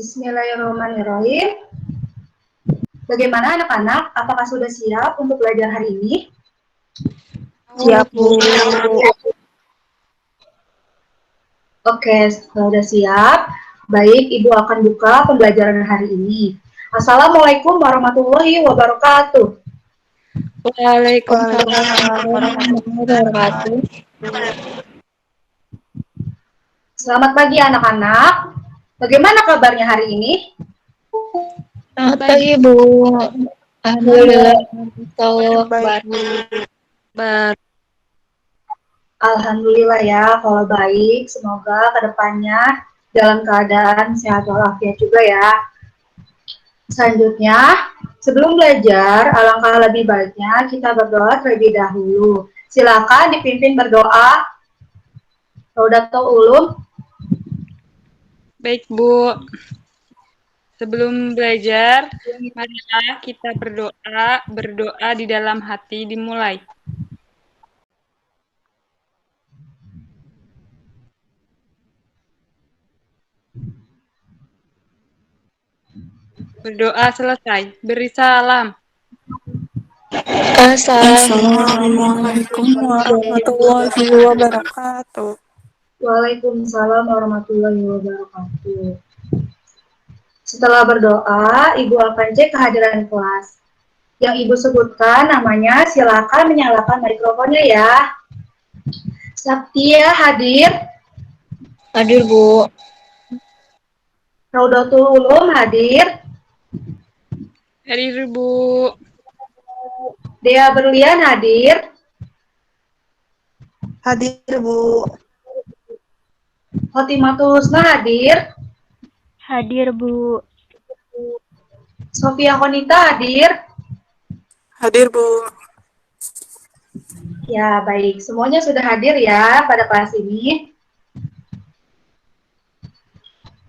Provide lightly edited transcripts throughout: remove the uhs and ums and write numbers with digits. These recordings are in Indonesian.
Bismillahirrahmanirrahim. Bagaimana anak-anak? Apakah sudah siap untuk belajar hari ini? Siap, Bu. Oke, sudah siap. Baik, Ibu akan buka pembelajaran hari ini. Assalamualaikum warahmatullahi wabarakatuh. Waalaikumsalam warahmatullahi wabarakatuh. Selamat pagi anak-anak. Bagaimana kabarnya hari ini? Selamat pagi, Bu. Alhamdulillah. Alhamdulillah ya, kalau baik. Semoga kedepannya dalam keadaan sehat walafiat juga ya. Selanjutnya, sebelum belajar, alangkah lebih baiknya kita berdoa terlebih dahulu. Silakan dipimpin berdoa. Raudatul Ulum. Baik, Bu. Sebelum belajar, marilah kita berdoa di dalam hati dimulai. Berdoa selesai, beri salam. Assalamualaikum warahmatullahi wabarakatuh. Waalaikumsalam warahmatullahi wabarakatuh. Setelah berdoa, Ibu akan cek kehadiran kelas. Yang Ibu sebutkan namanya, silakan menyalakan mikrofonnya ya. Sabtia hadir. Hadir, Bu. Raudatul Ulum hadir. Hadir, Bu. Dea Berlian hadir. Hadir, Bu. Khotimatul Husna hadir. Hadir, Bu. Sofia Konita hadir. Hadir, Bu. Ya, baik. Semuanya sudah hadir ya pada kelas ini.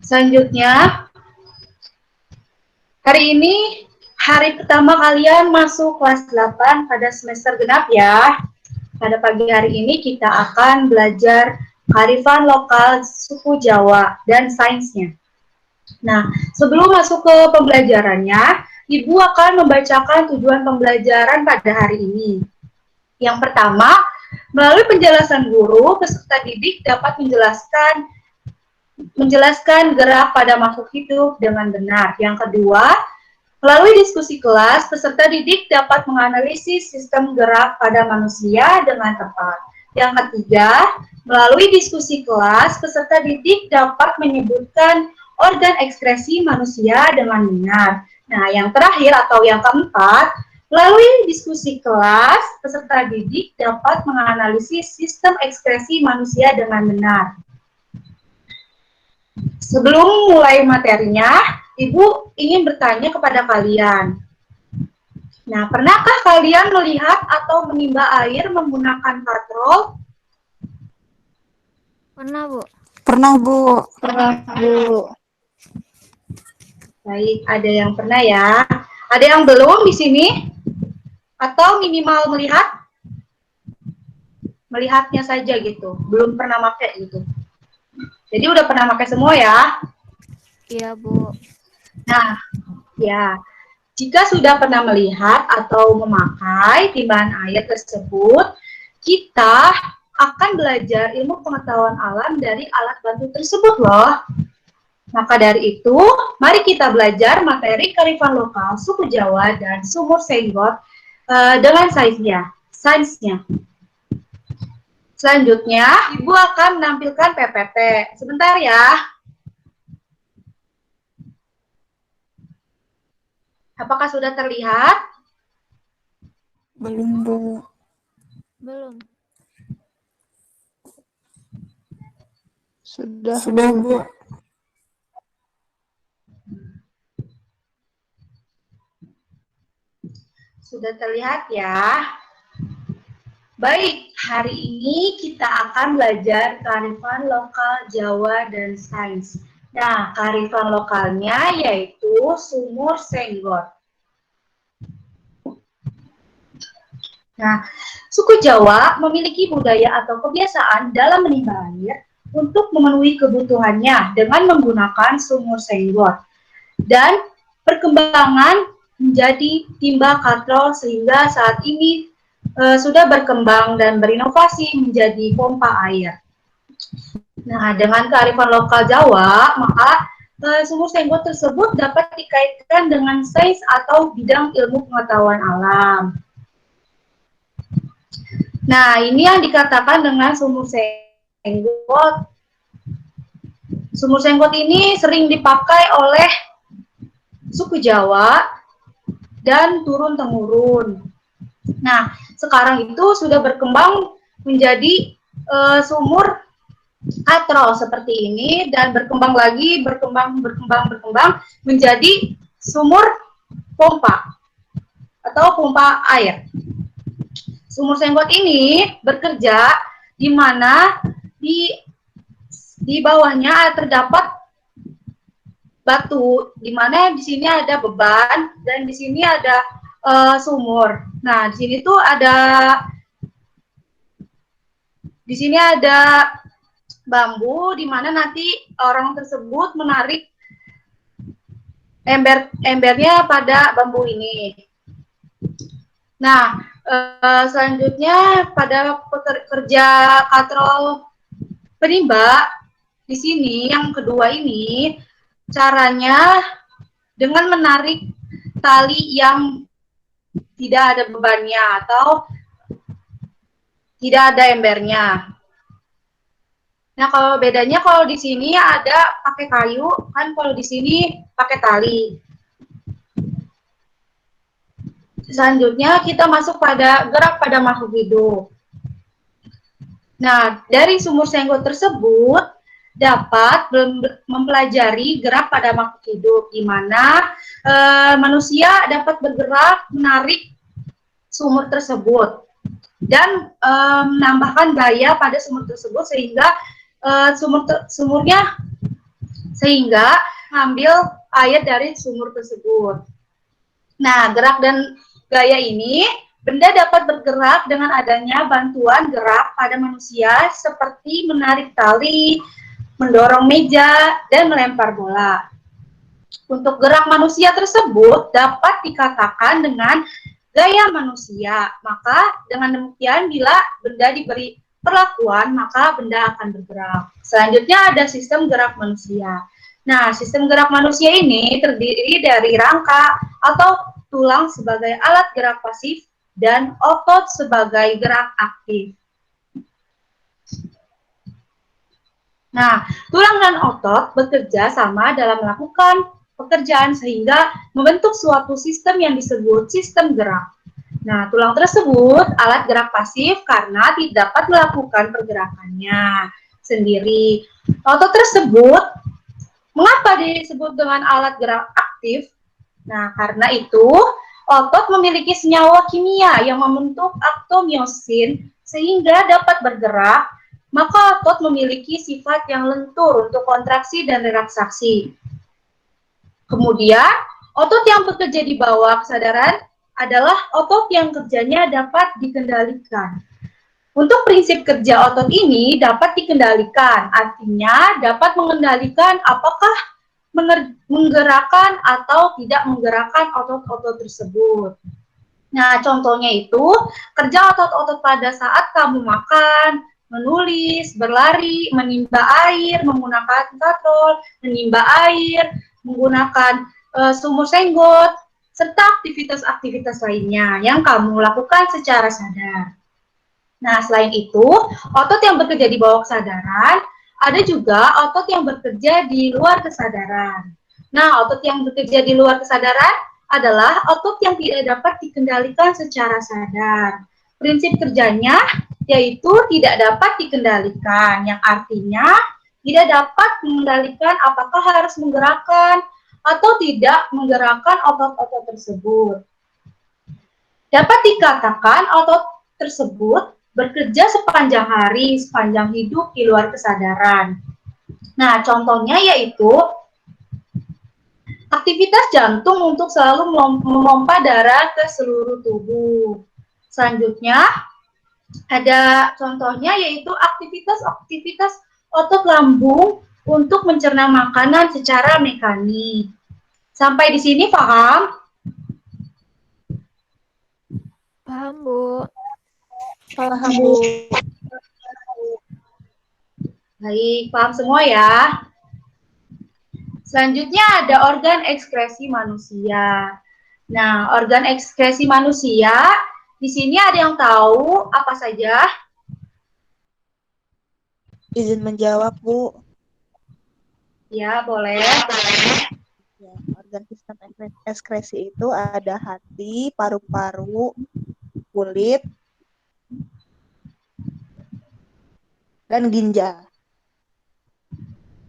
Selanjutnya, hari ini hari pertama kalian masuk kelas 8 pada semester genap ya. Pada pagi hari ini kita akan belajar kearifan lokal suku Jawa dan sainsnya. Nah, sebelum masuk ke pembelajarannya, Ibu akan membacakan tujuan pembelajaran pada hari ini. Yang pertama, melalui penjelasan guru, peserta didik dapat menjelaskan gerak pada makhluk hidup dengan benar. Yang kedua, melalui diskusi kelas, peserta didik dapat menganalisis sistem gerak pada manusia dengan tepat. Yang ketiga, melalui diskusi kelas, peserta didik dapat menyebutkan organ ekspresi manusia dengan benar. Nah, yang terakhir atau yang keempat, melalui diskusi kelas, peserta didik dapat menganalisis sistem ekspresi manusia dengan benar. Sebelum mulai materinya, Ibu ingin bertanya kepada kalian. Nah, pernahkah kalian melihat atau menimba air menggunakan patrol? Pernah, Bu. Pernah, Bu. Baik, ada yang pernah ya. Ada yang belum di sini? Atau minimal melihatnya saja gitu, belum pernah pakai gitu. Jadi udah pernah pakai semua ya? Iya, Bu. Nah, ya. Jika sudah pernah melihat atau memakai timbangan air tersebut, kita akan belajar ilmu pengetahuan alam dari alat bantu tersebut loh. Maka dari itu, mari kita belajar materi kearifan lokal suku Jawa dan sumur Senggot dengan sainsnya. Selanjutnya, Ibu akan menampilkan PPT. Sebentar ya. Apakah sudah terlihat? Belum, Bu. Belum. Sudah, Bu. Sudah terlihat ya. Baik, hari ini kita akan belajar kearifan lokal Jawa dan sains. Nah, kearifan lokalnya yaitu sumur Senggot. Nah, suku Jawa memiliki budaya atau kebiasaan dalam menimba air untuk memenuhi kebutuhannya dengan menggunakan sumur Senggot. Dan perkembangan menjadi timba katrol sehingga saat ini sudah berkembang dan berinovasi menjadi pompa air. Nah, dengan kearifan lokal Jawa, maka sumur Senggot tersebut dapat dikaitkan dengan sains atau bidang ilmu pengetahuan alam. Nah, ini yang dikatakan dengan sumur Senggot. Sumur Senggot ini sering dipakai oleh suku Jawa dan turun-temurun. Nah, sekarang itu sudah berkembang menjadi sumur katrol seperti ini dan berkembang lagi, berkembang menjadi sumur pompa atau pompa air. Sumur Senggot ini bekerja di mana di bawahnya terdapat batu, di mana di sini ada beban dan di sini ada sumur. Nah, di sini tuh di sini ada bambu, di mana nanti orang tersebut menarik embernya pada bambu ini. Nah, selanjutnya pada pekerja katrol penimba di sini yang kedua ini caranya dengan menarik tali yang tidak ada bebannya atau tidak ada embernya. Nah, kalau bedanya kalau di sini ada pakai kayu, kan kalau di sini pakai tali. Selanjutnya kita masuk pada gerak pada makhluk hidup. Nah, dari sumur Senggot tersebut dapat mempelajari gerak pada makhluk hidup, di mana manusia dapat bergerak menarik sumur tersebut dan menambahkan daya pada sumur tersebut sehingga sumurnya ambil air dari sumur tersebut. Nah, gerak dan gaya ini, benda dapat bergerak dengan adanya bantuan gerak pada manusia seperti menarik tali, mendorong meja, dan melempar bola. Untuk gerak manusia tersebut dapat dikatakan dengan gaya manusia. Maka dengan demikian bila benda diberi perlakuan, maka benda akan bergerak. Selanjutnya ada sistem gerak manusia. Nah, sistem gerak manusia ini terdiri dari rangka atau tulang sebagai alat gerak pasif dan otot sebagai gerak aktif. Nah, tulang dan otot bekerja sama dalam melakukan pekerjaan sehingga membentuk suatu sistem yang disebut sistem gerak. Nah, tulang tersebut alat gerak pasif karena tidak dapat melakukan pergerakannya sendiri. Otot tersebut, mengapa disebut dengan alat gerak aktif? Nah, karena itu, otot memiliki senyawa kimia yang membentuk aktomiosin sehingga dapat bergerak, maka otot memiliki sifat yang lentur untuk kontraksi dan relaksasi. Kemudian, otot yang bekerja di bawah kesadaran adalah otot yang kerjanya dapat dikendalikan. Untuk prinsip kerja otot ini dapat dikendalikan, artinya dapat mengendalikan apakah menggerakkan atau tidak menggerakkan otot-otot tersebut. Nah, contohnya itu kerja otot-otot pada saat kamu makan, menulis, berlari, menimba air, menggunakan katrol, menimba air, menggunakan sumur Senggot, serta aktivitas-aktivitas lainnya yang kamu lakukan secara sadar. Nah, selain itu, otot yang bekerja di bawah kesadaran, ada juga otot yang bekerja di luar kesadaran. Nah, otot yang bekerja di luar kesadaran adalah otot yang tidak dapat dikendalikan secara sadar. Prinsip kerjanya yaitu tidak dapat dikendalikan, yang artinya tidak dapat mengendalikan apakah harus menggerakkan atau tidak menggerakkan otot-otot tersebut. Dapat dikatakan otot tersebut bekerja sepanjang hari, sepanjang hidup di luar kesadaran. Nah, contohnya yaitu aktivitas jantung untuk selalu memompa darah ke seluruh tubuh. Selanjutnya, ada contohnya yaitu aktivitas-aktivitas otot lambung untuk mencerna makanan secara mekanik. Sampai di sini paham? Paham, Bu. Paham, Bu. Baik, paham semua ya. Selanjutnya ada organ ekskresi manusia. Nah, organ ekskresi manusia, di sini ada yang tahu apa saja? Izin menjawab, Bu. Ya, boleh. Ya, organ sistem ekskresi itu ada hati, paru-paru, kulit, dan ginjal.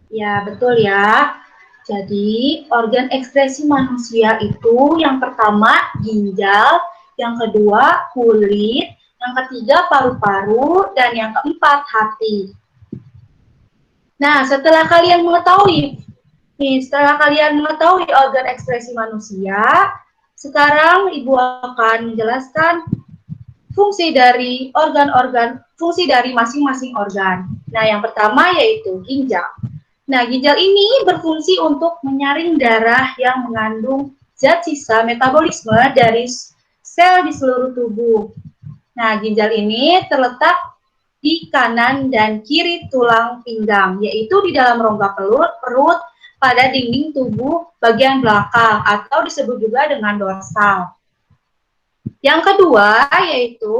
Ya, betul ya. Jadi, organ ekskresi manusia itu yang pertama ginjal, yang kedua kulit, yang ketiga paru-paru, dan yang keempat hati. Nah, setelah kalian mengetahui organ ekspresi manusia, sekarang Ibu akan menjelaskan fungsi dari fungsi dari masing-masing organ. Nah, yang pertama yaitu ginjal. Nah, ginjal ini berfungsi untuk menyaring darah yang mengandung zat sisa metabolisme dari sel di seluruh tubuh. Nah, ginjal ini terletak di kanan dan kiri tulang pinggang, yaitu di dalam rongga perut pada dinding tubuh bagian belakang atau disebut juga dengan dorsal. Yang kedua yaitu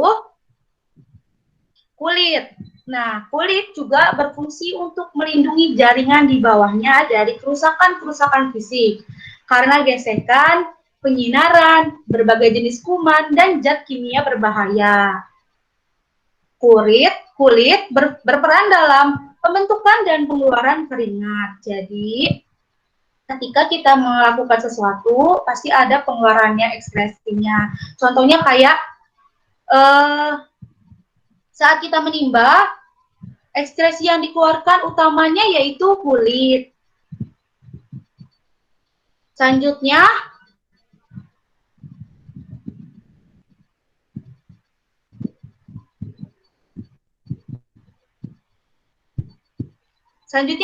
kulit. Nah, kulit juga berfungsi untuk melindungi jaringan di bawahnya dari kerusakan-kerusakan fisik karena gesekan, penyinaran, berbagai jenis kuman, dan zat kimia berbahaya. Kulit berperan dalam pembentukan dan pengeluaran keringat. Jadi, ketika kita melakukan sesuatu, pasti ada pengeluarannya, ekspresinya. Contohnya kayak saat kita menimba, ekspresi yang dikeluarkan utamanya yaitu kulit. Selanjutnya,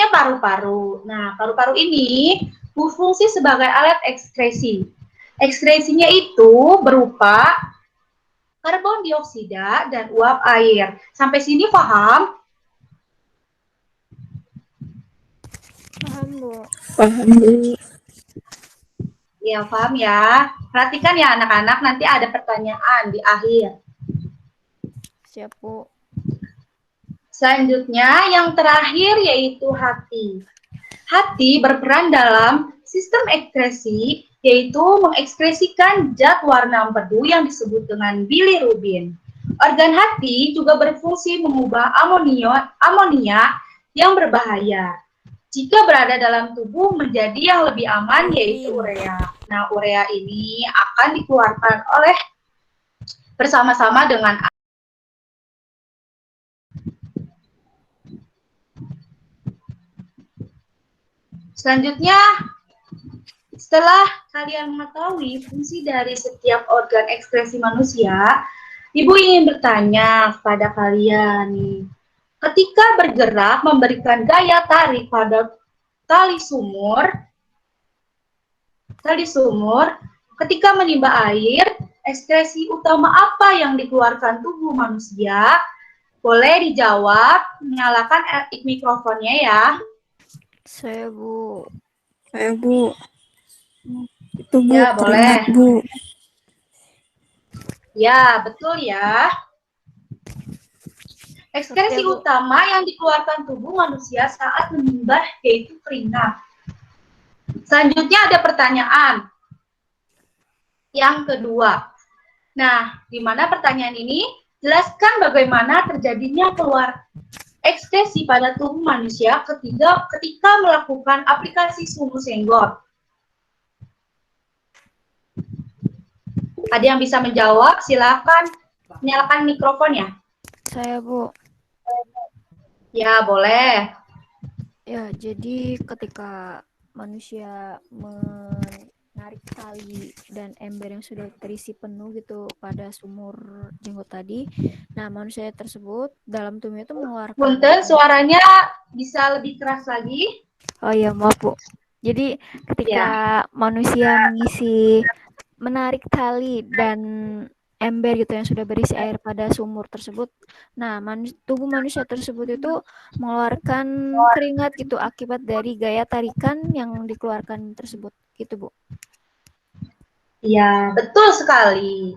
paru-paru. Nah, paru-paru ini berfungsi sebagai alat ekskresi. Ekskresinya itu berupa karbon dioksida dan uap air. Sampai sini paham? Paham, Bu. Paham, Bu. Ya, paham ya. Perhatikan ya anak-anak, nanti ada pertanyaan di akhir. Siap, Bu. Selanjutnya, yang terakhir yaitu hati. Hati berperan dalam sistem ekskresi, yaitu mengekspresikan zat warna empedu yang disebut dengan bilirubin. Organ hati juga berfungsi mengubah amonia yang berbahaya jika berada dalam tubuh menjadi yang lebih aman, yaitu urea. Nah, urea ini akan dikeluarkan bersama-sama dengan selanjutnya. Setelah kalian mengetahui fungsi dari setiap organ ekskresi manusia, Ibu ingin bertanya kepada kalian nih, ketika bergerak memberikan gaya tarik pada tali sumur, ketika menimba air, ekskresi utama apa yang dikeluarkan tubuh manusia? Boleh dijawab, nyalakan mikrofonnya ya. Saya, Bu. Saya, Bu. Itu, Bu, Ya, keringat, boleh. Bu. Ya, betul ya. Ekskresi Oke, Bu. utama yang dikeluarkan tubuh manusia saat menimba yaitu keringat. Selanjutnya ada pertanyaan. Yang kedua. Nah, di mana pertanyaan ini? Jelaskan bagaimana terjadinya keluar ekskresi pada tubuh manusia ketika melakukan aplikasi sumur senggol. Ada yang bisa menjawab? Silakan nyalakan mikrofonnya. Saya, Bu. Ya, boleh. Ya, jadi ketika manusia menarik tali dan ember yang sudah terisi penuh gitu pada sumur jenggot tadi. Nah, manusia tersebut dalam tubuhnya itu mengeluarkan. Punten, suaranya bisa lebih keras lagi. Oh iya, maaf Bu. Jadi ketika manusia mengisi menarik tali dan ember gitu yang sudah berisi air pada sumur tersebut. Nah, tubuh manusia tersebut itu mengeluarkan keringat gitu akibat dari gaya tarikan yang dikeluarkan tersebut. Gitu, Bu. Iya, betul sekali.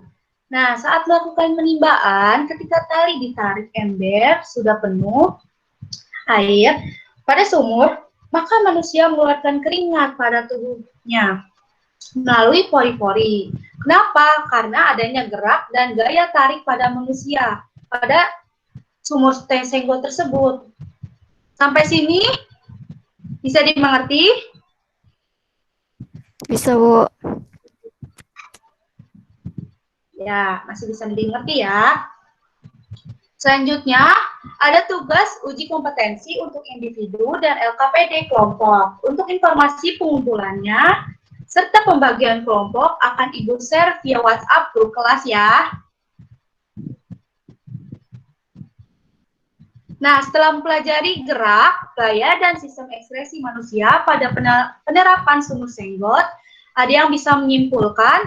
Nah, saat melakukan penimbaan, ketika tali ditarik ember sudah penuh air pada sumur, maka manusia mengeluarkan keringat pada tubuhnya melalui pori-pori. Kenapa? Karena adanya gerak dan gaya tarik pada manusia pada sumur senggol tersebut. Sampai sini bisa dimengerti? Bisa, Bu. Ya, masih bisa dimengerti ya. Selanjutnya, ada tugas uji kompetensi untuk individu dan LKPD kelompok. Untuk informasi pengumpulannya, serta pembagian kelompok akan Ibu share via WhatsApp grup kelas ya. Nah, setelah mempelajari gerak, gaya, dan sistem ekspresi manusia pada penerapan sumur senggot, ada yang bisa menyimpulkan?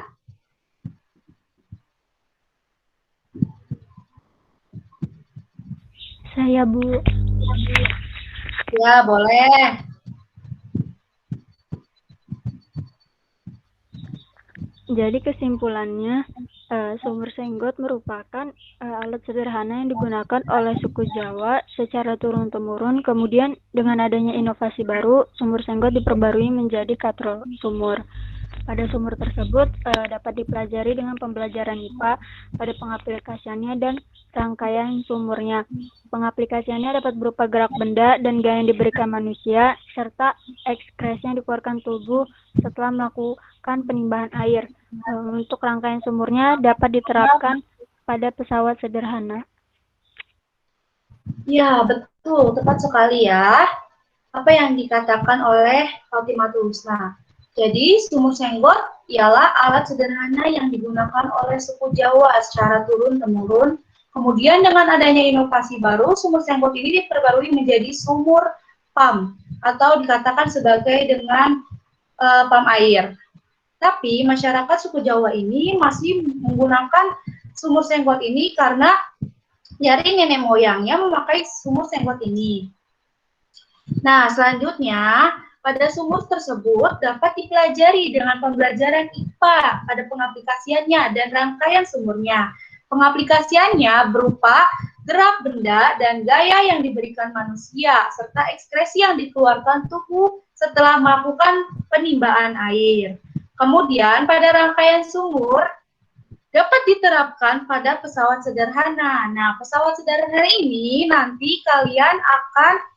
Saya, Bu. Ya, boleh. Jadi kesimpulannya, sumur senggot merupakan alat sederhana yang digunakan oleh suku Jawa secara turun-temurun. Kemudian dengan adanya inovasi baru, sumur senggot diperbarui menjadi katrol sumur. Pada sumur tersebut dapat dipelajari dengan pembelajaran IPA pada pengaplikasiannya dan rangkaian sumurnya. Pengaplikasiannya dapat berupa gerak benda dan gaya yang diberikan manusia, serta ekskresi yang dikeluarkan tubuh setelah melakukan penimbangan air. Untuk rangkaian sumurnya dapat diterapkan pada pesawat sederhana. Ya, betul. Tepat sekali ya. Apa yang dikatakan oleh Fatimatul Husna. Jadi, sumur senggot ialah alat sederhana yang digunakan oleh suku Jawa secara turun-temurun. Kemudian dengan adanya inovasi baru, sumur senggot ini diperbarui menjadi sumur pump atau dikatakan sebagai dengan pump air. Tapi masyarakat suku Jawa ini masih menggunakan sumur senggot ini karena dari nenek moyangnya memakai sumur senggot ini. Nah, selanjutnya pada sumur tersebut dapat dipelajari dengan pembelajaran IPA pada pengaplikasiannya dan rangkaian sumurnya. Pengaplikasiannya berupa gerak benda dan gaya yang diberikan manusia, serta ekspresi yang dikeluarkan tubuh setelah melakukan penimbaan air. Kemudian pada rangkaian sumur dapat diterapkan pada pesawat sederhana. Nah, pesawat sederhana ini nanti kalian akan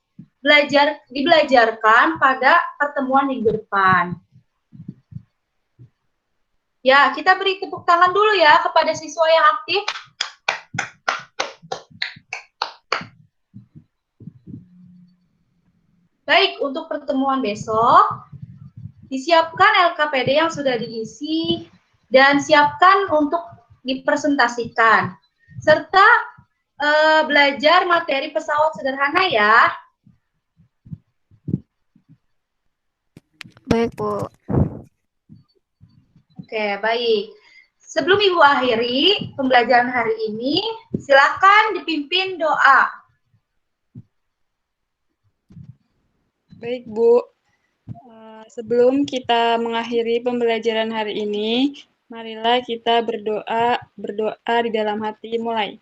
dibelajarkan pada pertemuan minggu depan. Ya, kita beri tepuk tangan dulu ya kepada siswa yang aktif. Baik, untuk pertemuan besok, disiapkan LKPD yang sudah diisi dan siapkan untuk dipresentasikan. Serta belajar materi pesawat sederhana ya. Baik, Bu. Oke, baik. Sebelum Ibu akhiri pembelajaran hari ini, silakan dipimpin doa. Baik, Bu. Sebelum kita mengakhiri pembelajaran hari ini, marilah kita berdoa di dalam hati. Mulai.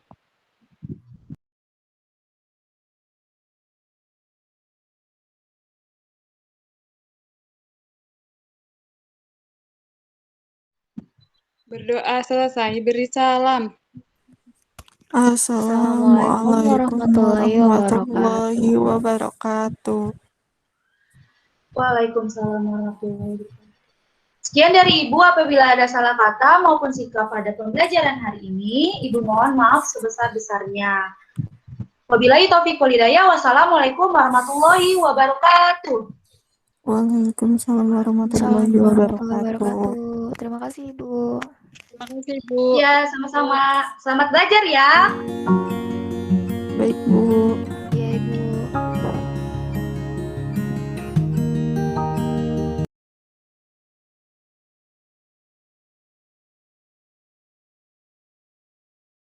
Berdoa selesai, beri salam. Assalamualaikum warahmatullahi wabarakatuh. Waalaikumsalam warahmatullahi wabarakatuh. Sekian dari Ibu, apabila ada salah kata maupun sikap pada pembelajaran hari ini, Ibu mohon maaf sebesar-besarnya. Wabillahi taufiq wal hidayah. Wassalamualaikum warahmatullahi wabarakatuh. Waalaikumsalam warahmatullahi Assalamualaikum warahmatullahi wabarakatuh. wabarakatuh. Terima kasih, Ibu. Terima kasih, Bu. Ya, sama-sama. Selamat belajar ya. Baik, Bu. Iya, Ibu.